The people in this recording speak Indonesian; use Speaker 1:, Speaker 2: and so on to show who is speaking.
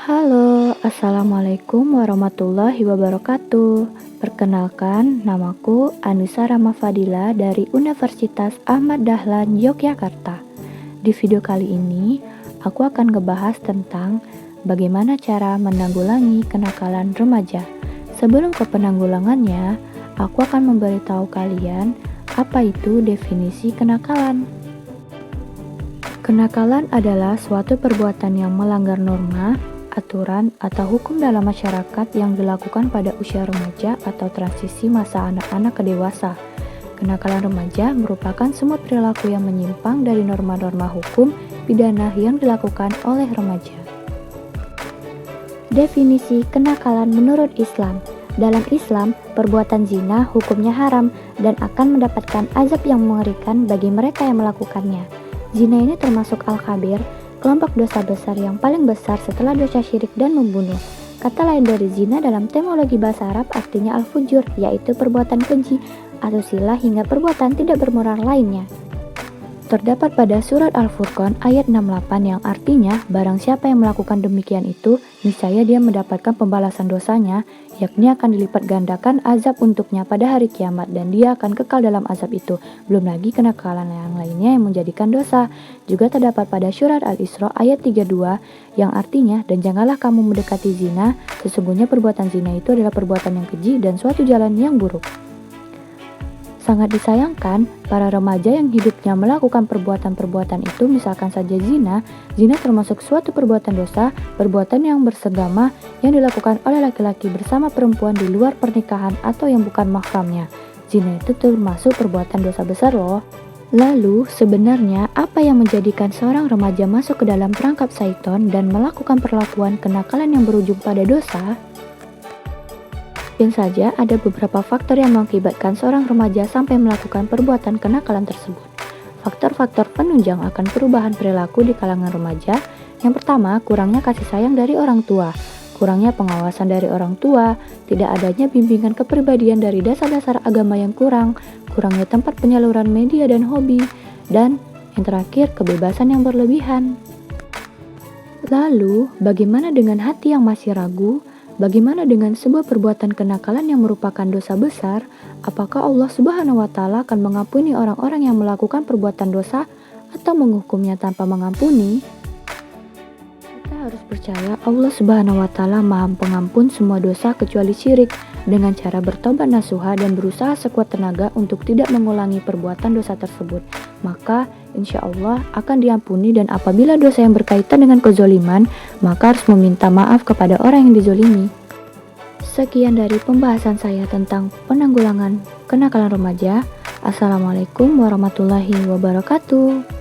Speaker 1: Halo, Assalamualaikum warahmatullahi wabarakatuh. Perkenalkan, namaku Anissa Ramafadila dari Universitas Ahmad Dahlan, Yogyakarta. Di video kali ini, aku akan ngebahas tentang bagaimana cara menanggulangi kenakalan remaja. Sebelum ke penanggulangannya, aku akan memberitahu kalian apa itu definisi kenakalan. Kenakalan adalah suatu perbuatan yang melanggar norma, aturan, atau hukum dalam masyarakat yang dilakukan pada usia remaja atau transisi masa anak-anak ke dewasa. Kenakalan remaja merupakan semua perilaku yang menyimpang dari norma-norma hukum pidana yang dilakukan oleh remaja. Definisi kenakalan menurut Islam. Dalam Islam, perbuatan zina hukumnya haram dan akan mendapatkan azab yang mengerikan bagi mereka yang melakukannya. Zina ini termasuk al-kabir, kelompok dosa besar yang paling besar setelah dosa syirik dan membunuh. Kata lain dari zina dalam etimologi bahasa Arab artinya al-fujur, yaitu perbuatan keji, asusila hingga perbuatan tidak bermoral lainnya. Terdapat pada surat Al-Furqan ayat 68 yang artinya barang siapa yang melakukan demikian itu, niscaya dia mendapatkan pembalasan dosanya, yakni akan dilipat gandakan azab untuknya pada hari kiamat dan dia akan kekal dalam azab itu. Belum lagi kenakalan yang lainnya yang menjadikan dosa. Juga terdapat pada surat Al-Isra ayat 32 yang artinya, dan janganlah kamu mendekati zina, sesungguhnya perbuatan zina itu adalah perbuatan yang keji dan suatu jalan yang buruk. Sangat disayangkan, para remaja yang hidupnya melakukan perbuatan-perbuatan itu, misalkan saja zina termasuk suatu perbuatan dosa, perbuatan yang bersegama yang dilakukan oleh laki-laki bersama perempuan di luar pernikahan atau yang bukan mahramnya. Zina itu termasuk perbuatan dosa besar loh. Lalu, sebenarnya apa yang menjadikan seorang remaja masuk ke dalam perangkap syaitan dan melakukan perlakuan kenakalan yang berujung pada dosa? Mungkin saja ada beberapa faktor yang mengakibatkan seorang remaja sampai melakukan perbuatan kenakalan tersebut. Faktor-faktor penunjang akan perubahan perilaku di kalangan remaja. Yang pertama, kurangnya kasih sayang dari orang tua, kurangnya pengawasan dari orang tua, tidak adanya bimbingan kepribadian dari dasar-dasar agama yang kurang, kurangnya tempat penyaluran media dan hobi, dan yang terakhir, kebebasan yang berlebihan. Lalu, bagaimana dengan hati yang masih ragu? Bagaimana dengan sebuah perbuatan kenakalan yang merupakan dosa besar? Apakah Allah Subhanahu wa Ta'ala akan mengampuni orang-orang yang melakukan perbuatan dosa atau menghukumnya tanpa mengampuni? Kita harus percaya Allah Subhanahu wa Ta'ala Maha Pengampun semua dosa kecuali syirik, dengan cara bertobat nasuha dan berusaha sekuat tenaga untuk tidak mengulangi perbuatan dosa tersebut. Maka insya Allah akan diampuni, dan apabila dosa yang berkaitan dengan kezoliman, maka harus meminta maaf kepada orang yang dizolimi. Sekian dari pembahasan saya tentang penanggulangan kenakalan remaja. Assalamualaikum warahmatullahi wabarakatuh.